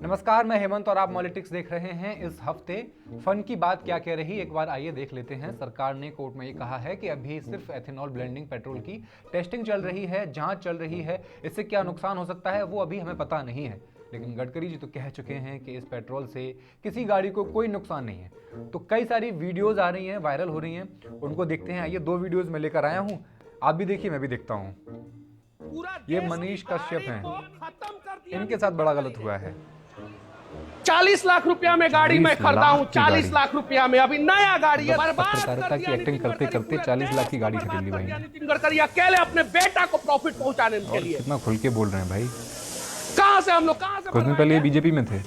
नमस्कार, मैं हेमंत और आप पॉलिटिक्स देख रहे हैं। इस हफ्ते फन की बात क्या कह रही, एक बार आइए देख लेते हैं। सरकार ने कोर्ट में ये कहा है कि अभी सिर्फ एथेनॉल ब्लेंडिंग पेट्रोल की टेस्टिंग चल रही है, जांच चल रही है। इससे क्या नुकसान हो सकता है वो अभी हमें पता नहीं है, लेकिन गडकरी जी तो कह चुके हैं कि इस पेट्रोल से किसी गाड़ी को कोई नुकसान नहीं है। तो कई सारी वीडियोज आ रही हैं, वायरल हो रही हैं, उनको देखते हैं। आइए, 2 वीडियोज में लेकर आया हूँ, आप भी देखिए, मैं भी देखता हूँ। ये मनीष कश्यप हैं, इनके साथ बड़ा गलत हुआ है। 40 लाख रुपया में गाड़ी मैं खरीदा हूँ, 40 लाख रुपया में। अभी नया गाड़ी है, पत्रकारिता की एक्टिंग करते करते 40 लाख की गाड़ी खरीद ली भाई। नितिन गडकरी अकेले अपने बेटा को प्रॉफिट पहुंचाने के लिए। कितना खुल के बोल रहे हैं भाई। कहां से हम लोग, कहां से कुछ दिन पहले बीजेपी में थे।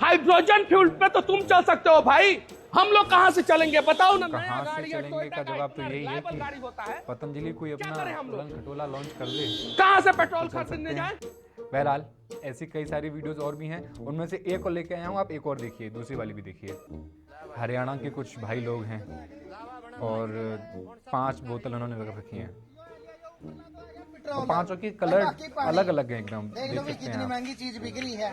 हाइड्रोजन फ्यूल पे तो तुम चल सकते हो भाई, हम लोग कहां से चलेंगे बताओ ना। कहां से चलेंगे का जवाब तो यही है कि पतंजलि कोई अपना उड़न खटोला लॉन्च कर दे, कहां से पेट्रोल खरीदने जाए। बहरहाल ऐसी कई सारी वीडियोस और भी हैं, उनमें से एक और लेके आया हूँ। आप एक और देखिए, दूसरी वाली भी देखिए। हरियाणा के कुछ भाई लोग हैं और 5 बोतल उन्होंने रख रखी हैं, और 5 की कलर अलग अलग है एकदम। देख सकते हैं महंगी चीज बिक रही है,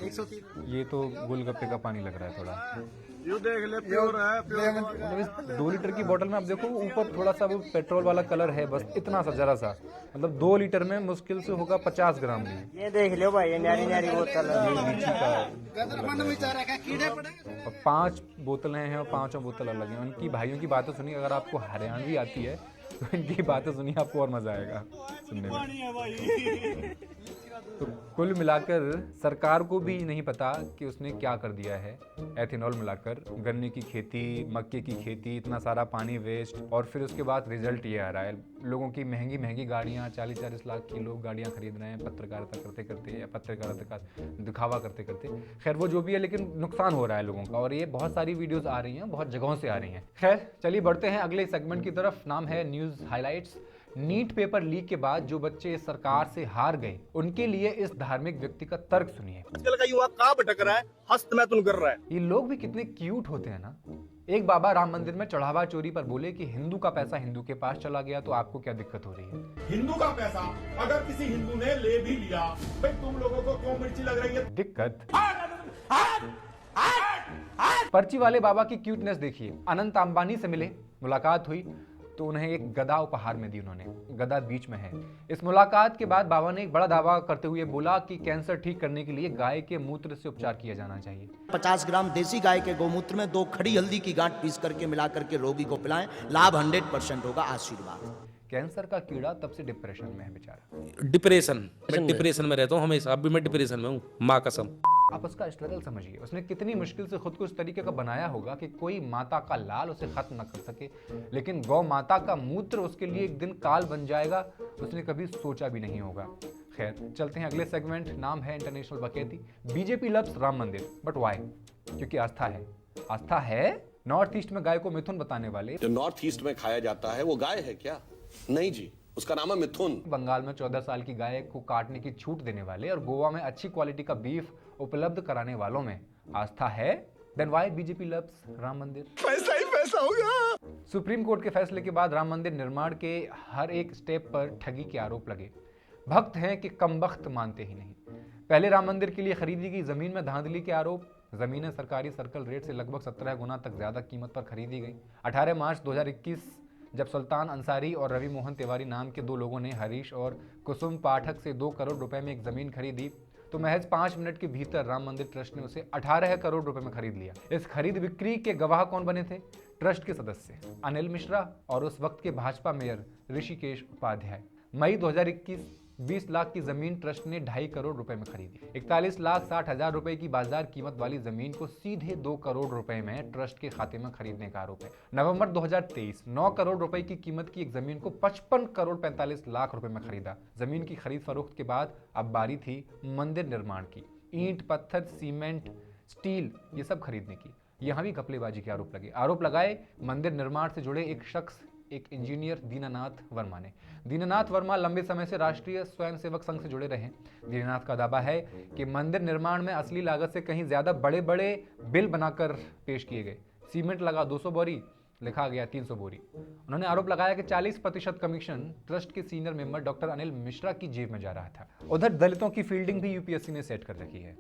130। ये तो गोलगप्पे का पानी लग रहा है थोड़ा। यू देख ले, प्योर है, प्योर। मतलब इस 2 लीटर की बोतल में आप देखो, ऊपर थोड़ा सा वो पेट्रोल वाला कलर है, बस इतना सा, जरा सा। मतलब 2 लीटर में मुश्किल से होगा 50 ग्राम भी। ये देख लो भाई, ये न्यारी न्यारी बोतल है। ये लीची का। कीड़े पड़े। और 5 बोतलें हैं और 5 बोतल अलग हैं। उनकी भाइयों की बातें सुनिए, अगर आपको हरियाणवी आती है तो इनकी बातें सुनिए, आपको और मजा आएगा सुनने में। तो कुल मिलाकर सरकार को भी नहीं पता कि उसने क्या कर दिया है। एथेनॉल मिलाकर गन्ने की खेती, मक्के की खेती, इतना सारा पानी वेस्ट, और फिर उसके बाद रिजल्ट ये आ रहा है। लोगों की महंगी महंगी गाड़ियाँ, 40-40 लाख की लोग गाड़ियाँ खरीद रहे हैं पत्रकारिता करते करते, या पत्रकारिता का दिखावा करते करते। खैर वो जो भी है, लेकिन नुकसान हो रहा है लोगों का, और ये बहुत सारी वीडियोज आ रही हैं, बहुत जगहों से आ रही हैं। खैर चलिए बढ़ते हैं अगले सेगमेंट की तरफ। नाम है news highlights. NEET paper leak के बाद जो बच्चे इस सरकार से हार गए, उनके लिए इस धार्मिक व्यक्ति का तर्क सुनिए। आजकल का युवा कहाँ भटक रहा है, हस्त मैथुन कर रहा है। ये लोग भी कितने क्यूट होते हैं ना। एक बाबा राम मंदिर में चढ़ावा चोरी पर बोले कि हिंदू का पैसा हिंदू के पास चला गया तो आपको क्या दिक्कत हो रही है। हिंदू का पैसा अगर किसी हिंदू ने ले भी लिया, भाई तुम लोगों को क्यों मिर्ची लग रही है? दिक्कत। पर्ची वाले बाबा की क्यूटनेस देखिए। अनंत अंबानी से मिले, मुलाकात हुई तो उन्हें एक गदा उपहार में दी उन्होंने। गदा बीच में है। इस मुलाकात के बाद बाबा ने एक बड़ा दावा करते हुए बोला कि कैंसर ठीक करने के लिए गाय के मूत्र से उपचार किया जाना चाहिए। 50 ग्राम देसी गाय के गौमूत्र में 2 खड़ी हल्दी की गांठ पीस करके मिला करके रोगी को पिलाएं, लाभ 100% होगा। आशीर्वाद। कैंसर का कीड़ा तब से डिप्रेशन में है बेचारा। डिप्रेशन, मैं डिप्रेशन में रहता हूँ हमेशा। अब भी मैं डिप्रेशन में हूँ, माँ कसम। आप उसका स्ट्रगल समझिए। उसने कितनी मुश्किल से खुद को उस तरीके का बनाया होगा कि कोई माता का लाल उसे खत्म न कर सके, लेकिन गौ माता का मूत्र उसके लिए एक दिन काल बन जाएगा, उसने कभी सोचा भी नहीं होगा। खैर चलते हैं अगले सेगमेंट। नाम है इंटरनेशनल बकैती। बीजेपी लव्स राम मंदिर, बट वाई? क्योंकि आस्था है। आस्था है। नॉर्थ ईस्ट में गाय को मिथुन बताने वाले, जो नॉर्थ ईस्ट में खाया जाता है वो गाय है क्या? नहीं जी, उसका नाम है मिथुन। बंगाल में 14 साल की गाय को काटने की छूट देने वाले, और गोवा में अच्छी क्वालिटी का बीफ उपलब्ध कराने वालों में आस्था है। Then why BJP loves Ram Mandir? पैसा ही पैसा होगा। सुप्रीम कोर्ट के फैसले के बाद राम मंदिर निर्माण के हर एक स्टेप पर ठगी के आरोप लगे। भक्त हैं कि कमबख्त मानते ही नहीं। पहले राम मंदिर के लिए खरीदी गई जमीन में धांधली के आरोप। जमीनें सरकारी सर्कल रेट से लगभग 17 गुना तक ज्यादा कीमत पर खरीदी गई। 18 मार्च 2021 जब सुल्तान अंसारी और रवि मोहन तिवारी नाम के 2 लोगों ने हरीश और कुसुम पाठक से 2 करोड़ रुपए में एक जमीन खरीदी, तो महज 5 मिनट के भीतर राम मंदिर ट्रस्ट ने उसे 18 करोड़ रुपए में खरीद लिया। इस खरीद बिक्री के गवाह कौन बने थे? ट्रस्ट के सदस्य अनिल मिश्रा और उस वक्त के भाजपा मेयर ऋषिकेश उपाध्याय। मई 2021 20 लाख की जमीन ट्रस्ट ने 2.5 करोड़ रुपए में खरीदी। 41,60,000 रुपए की बाजार कीमत वाली जमीन को सीधे 2 करोड़ रुपए में ट्रस्ट के खाते में खरीदने का आरोप है। नवंबर 2023 9 करोड़ रुपए की कीमत की एक जमीन को 55 करोड़ 45 लाख रुपए में खरीदा। जमीन की खरीद फरोख्त के बाद अब बारी थी मंदिर निर्माण की। ईंट, पत्थर, सीमेंट, स्टील, ये सब खरीदने की। यहां भी घपलेबाजी के आरोप लगाए मंदिर निर्माण से जुड़े एक शख्स, एक इंजीनियर दीनानाथ वर्मा ने। दीनानाथ वर्मा लंबे समय से राष्ट्रीय स्वयंसेवक संघ से जुड़े रहे। दीनानाथ का दावा है कि मंदिर निर्माण में असली लागत से कहीं ज्यादा बड़े बड़े बिल बनाकर पेश किए गए। सीमेंट लगा 200 बोरी, लिखा गया 300 बोरी। उन्होंने आरोप लगाया कि 40% कमीशन ट्रस्ट के senior member doctor Anil Mishra की जेब में जा रहा था। उधर दलितों की फील्डिंग भी यूपीएससी ने सेट कर रखी है।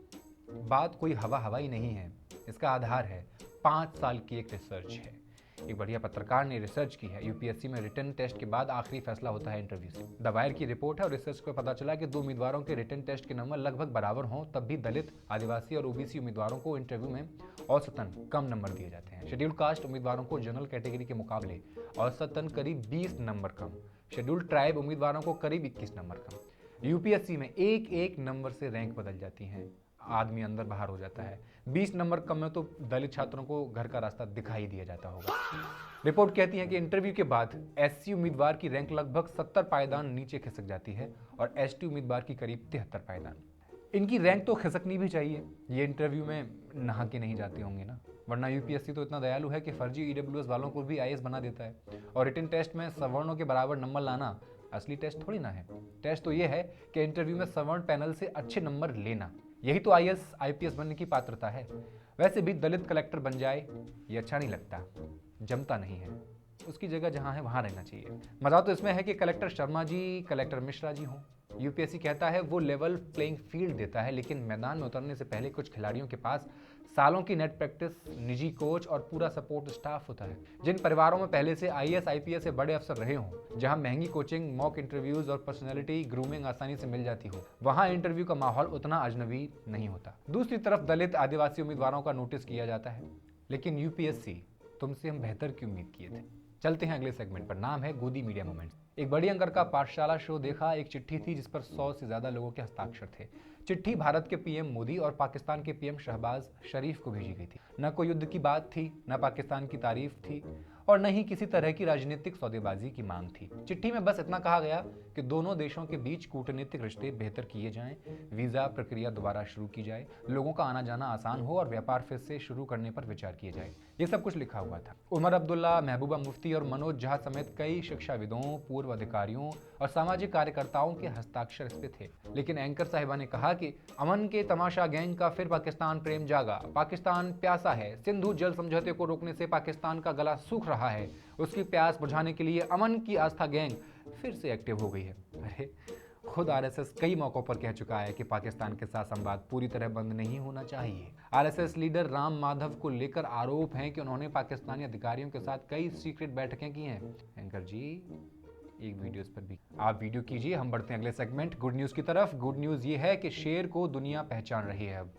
बात कोई हवाई नहीं है, इसका आधार है 5 साल की एक रिसर्च है। एक बढ़िया पत्रकार ने रिसर्च की है। यूपीएससी में रिटन टेस्ट के बाद आखिरी फैसला होता है इंटरव्यू से। द वायर की रिपोर्ट है और रिसर्च को पता चला कि 2 उम्मीदवारों के रिटन टेस्ट के नंबर लगभग बराबर हों, तब भी दलित, आदिवासी और ओबीसी उम्मीदवारों को इंटरव्यू में औसतन कम नंबर दिए जाते हैं। शेड्यूल कास्ट उम्मीदवारों को जनरल कैटेगरी के मुकाबले औसतन करीब 20 नंबर कम, शेड्यूल ट्राइब उम्मीदवारों को करीब 21 नंबर कम। यूपीएससी में एक नंबर से रैंक बदल जाती है, आदमी अंदर बाहर हो जाता है। 20 नंबर कम में तो दलित छात्रों को घर का रास्ता दिखाई दिया जाता होगा। रिपोर्ट कहती है कि इंटरव्यू के बाद एससी उम्मीदवार की रैंक लगभग 70 पायदान नीचे खिसक जाती है और एसटी उम्मीदवार की करीब 73 पायदान। इनकी रैंक तो खिसकनी भी चाहिए, ये इंटरव्यू में नहा के नहीं जाते होंगे ना, वरना यूपीएससी तो इतना दयालु है कि फर्जी ईडब्ल्यूएस वालों को भी आईएएस बना देता है। और रिटन टेस्ट में सवर्णों के बराबर नंबर लाना असली टेस्ट थोड़ी ना है। टेस्ट तो ये है कि इंटरव्यू में सवर्ण पैनल से अच्छे नंबर लेना, यही तो आईएएस आईपीएस बनने की पात्रता है। वैसे भी दलित कलेक्टर बन जाए ये अच्छा नहीं लगता, जमता नहीं है। उसकी जगह जहां है वहां रहना चाहिए। मजा तो इसमें है कि कलेक्टर शर्मा जी, कलेक्टर मिश्रा जी हों। यूपीएससी कहता है वो लेवल प्लेइंग फील्ड देता है, लेकिन मैदान में उतरने से पहले कुछ खिलाड़ियों के पास सालों की नेट प्रैक्टिस, निजी कोच और पूरा सपोर्ट स्टाफ होता है। जिन परिवारों में पहले से आईएएस आईपीएस से बड़े अफसर रहे हों, जहां महंगी कोचिंग, मॉक इंटरव्यूज और पर्सनैलिटी ग्रूमिंग आसानी से मिल जाती हो, वहां इंटरव्यू का माहौल उतना अजनबी नहीं होता। दूसरी तरफ दलित, आदिवासी उम्मीदवारों का नोटिस किया जाता है, लेकिन यूपीएससी तुमसे हम बेहतर की उम्मीद किए थे। चलते हैं अगले सेगमेंट पर, नाम है गोदी मीडिया मोमेंट्स। एक बड़ी अंकर का पाठशाला शो देखा। एक चिट्ठी थी जिस पर 100 से ज्यादा लोगों के हस्ताक्षर थे। चिट्ठी भारत के पीएम मोदी और पाकिस्तान के पीएम शहबाज शरीफ को भेजी गई थी। न कोई युद्ध की बात थी, न पाकिस्तान की तारीफ थी और न ही किसी तरह की राजनीतिक सौदेबाजी की मांग थी। चिट्ठी में बस इतना कहा गया कि दोनों देशों के बीच कूटनीतिक रिश्ते बेहतर किए जाएं, वीजा प्रक्रिया दोबारा शुरू की जाए, लोगों का आना जाना आसान हो और व्यापार फिर से शुरू करने पर विचार किया जाए। ये सब कुछ लिखा हुआ था। उमर अब्दुल्ला, महबूबा मुफ्ती और मनोज झा समेत कई शिक्षाविदों, पूर्व अधिकारियों और सामाजिक कार्यकर्ताओं के हस्ताक्षर इस पे थे। लेकिन एंकर साहिबा ने कहा कि अमन के तमाशा गैंग का फिर पाकिस्तान प्रेम जागा, पाकिस्तान प्यासा है, सिंधु जल समझौते को रोकने से पाकिस्तान का गला सूख रहा है, उसकी प्यास बुझाने के लिए अमन की आस्था गैंग फिर से एक्टिव हो गई है। अरे खुद आरएसएस कई मौकों पर कह चुका है कि पाकिस्तान के साथ संवाद पूरी तरह बंद नहीं होना चाहिए। आरएसएस लीडर राम माधव को लेकर आरोप है कि उन्होंने पाकिस्तानी अधिकारियों के साथ कई सीक्रेट बैठकें की हैं। एंकर जी एक वीडियो इस पर भी आप वीडियो कीजिए। हम बढ़ते हैं अगले सेगमेंट गुड न्यूज की तरफ। गुड न्यूज ये है कि शेर को दुनिया पहचान रही है। अब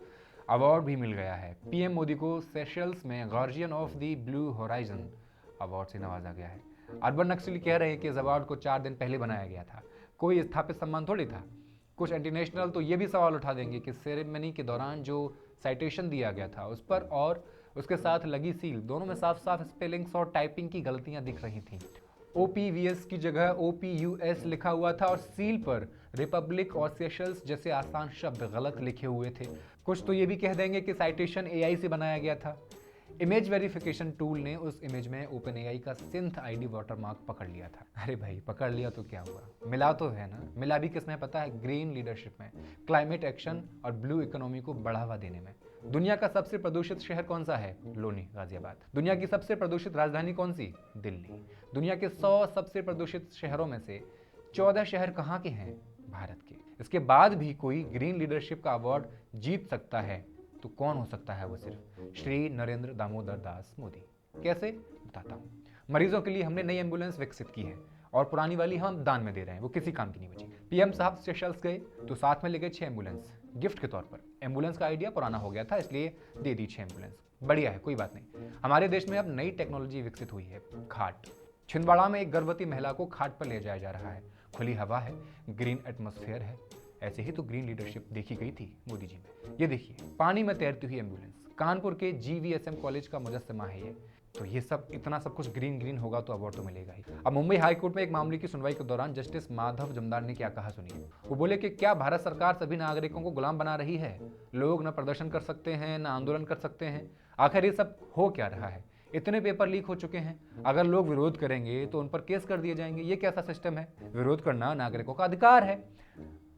अवार्ड भी मिल गया है। पीएम मोदी को सेशल्स में guardian of the blue horizon award से नवाजा गया है। अर्बन नक्सली कह रहे हैं कि इस अवार्ड को 4 दिन पहले बनाया गया था, कोई स्थापित सम्मान थोड़ी था। कुछ इंटरनेशनल तो ये भी सवाल उठा देंगे कि सेरेमनी के दौरान जो साइटेशन दिया गया था उस पर और उसके साथ लगी सील, दोनों में साफ साफ स्पेलिंग्स और टाइपिंग की गलतियां दिख रही थी। OPVS की जगह OPUS लिखा हुआ था और सील पर रिपब्लिक और सेशल्स जैसे आसान शब्द गलत लिखे हुए थे। कुछ तो ये भी कह देंगे कि साइटेशन AI से बनाया गया था। इमेज वेरिफिकेशन टूल ने उस इमेज में OpenAI का सिंथ ID वाटरमार्क पकड़ लिया था। अरे भाई पकड़ लिया तो क्या हुआ, मिला तो है ना। मिला भी किसमें पता है? ग्रीन लीडरशिप में, क्लाइमेट एक्शन और ब्लू इकोनॉमी को बढ़ावा देने में। दुनिया का सबसे प्रदूषित शहर कौन सा है? लोनी, गाजियाबाद। दुनिया की सबसे प्रदूषित राजधानी कौन सी? दिल्ली। दुनिया के 100 सबसे प्रदूषित शहरों में से 14 शहर कहाँ के हैं? भारत के। इसके बाद भी कोई ग्रीन लीडरशिप का अवार्ड जीत सकता है तो कौन हो सकता है? वो सिर्फ श्री नरेंद्र दामोदर दास मोदी। कैसे? बताता हूँ। मरीजों के लिए हमने नई एम्बुलेंस विकसित की है और पुरानी वाली हम दान में दे रहे हैं, वो किसी काम की नहीं बची। पीएम साहब सेशल्स गए तो साथ में ले गए 6 एम्बुलेंस गिफ्ट के तौर पर। एम्बुलेंस का आइडिया पुराना हो गया था इसलिए दे दी 6 एम्बुलेंस। बढ़िया है, कोई बात नहीं। हमारे देश में अब नई टेक्नोलॉजी विकसित हुई है, खाट। छिंदवाड़ा में एक गर्भवती महिला को खाट पर ले जाया जा रहा है। खुली हवा है, ग्रीन एटमॉस्फेयर है। ऐसे ही तो ग्रीन लीडरशिप देखी गई थी मोदी जी में। ये देखिए पानी में तैरती हुई एम्बुलेंस, कानपुर के GVSM कॉलेज का मुजस्समा है ये। तो ये सब इतना सब कुछ ग्रीन होगा तो अवार्ड तो मिलेगा ही। अब मुंबई हाई कोर्ट में एक मामले की सुनवाई के दौरान जस्टिस माधव जमदार ने क्या कहा सुनिए। वो बोले कि क्या भारत सरकार सभी नागरिकों को गुलाम बना रही है? लोग न प्रदर्शन कर सकते हैं, न आंदोलन कर सकते हैं। आखिर ये सब हो क्या रहा है? इतने पेपर लीक हो चुके हैं, अगर लोग विरोध करेंगे तो उन पर केस कर दिए जाएंगे। ये कैसा सिस्टम है? विरोध करना नागरिकों का अधिकार है।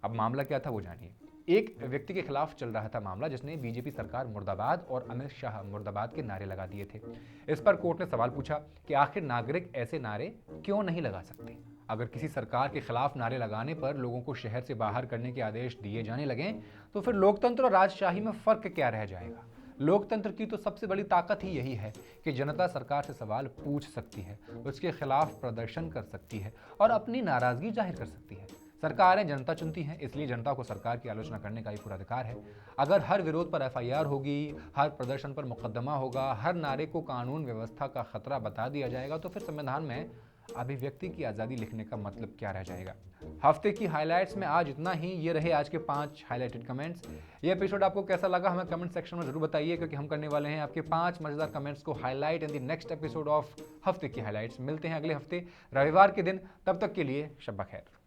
अब मामला क्या था वो जानिए। एक व्यक्ति के खिलाफ चल रहा था मामला जिसने बीजेपी सरकार मुर्दाबाद और अमित शाह मुर्दाबाद के नारे लगा दिए थे। इस पर कोर्ट ने सवाल पूछा कि आखिर नागरिक ऐसे नारे क्यों नहीं लगा सकते। अगर किसी सरकार के खिलाफ नारे लगाने पर लोगों को शहर से बाहर करने के आदेश दिए जाने लगे तो फिर लोकतंत्र और राजशाही में फर्क क्या रह जाएगा। लोकतंत्र की तो सबसे बड़ी ताकत ही यही है कि जनता सरकार से सवाल पूछ सकती है, उसके खिलाफ प्रदर्शन कर सकती है और अपनी नाराजगी जाहिर कर सकती है। सरकारें जनता चुनती हैं, इसलिए जनता को सरकार की आलोचना करने का ही पूरा अधिकार है। अगर हर विरोध पर एफआईआर होगी, हर प्रदर्शन पर मुकदमा होगा, हर नारे को कानून व्यवस्था का खतरा बता दिया जाएगा तो फिर संविधान में अभिव्यक्ति की आज़ादी लिखने का मतलब क्या रह जाएगा। हफ्ते की हाइलाइट्स में आज इतना ही। ये रहे आज के 5 हाइलाइटेड कमेंट्स। ये एपिसोड आपको कैसा लगा हमें कमेंट सेक्शन में जरूर बताइए, क्योंकि हम करने वाले हैं आपके 5 मजेदार कमेंट्स को highlight in the next episode of हफ्ते की हाइलाइट्स। मिलते हैं अगले हफ्ते रविवार के दिन, तब तक के लिए शब ब खैर।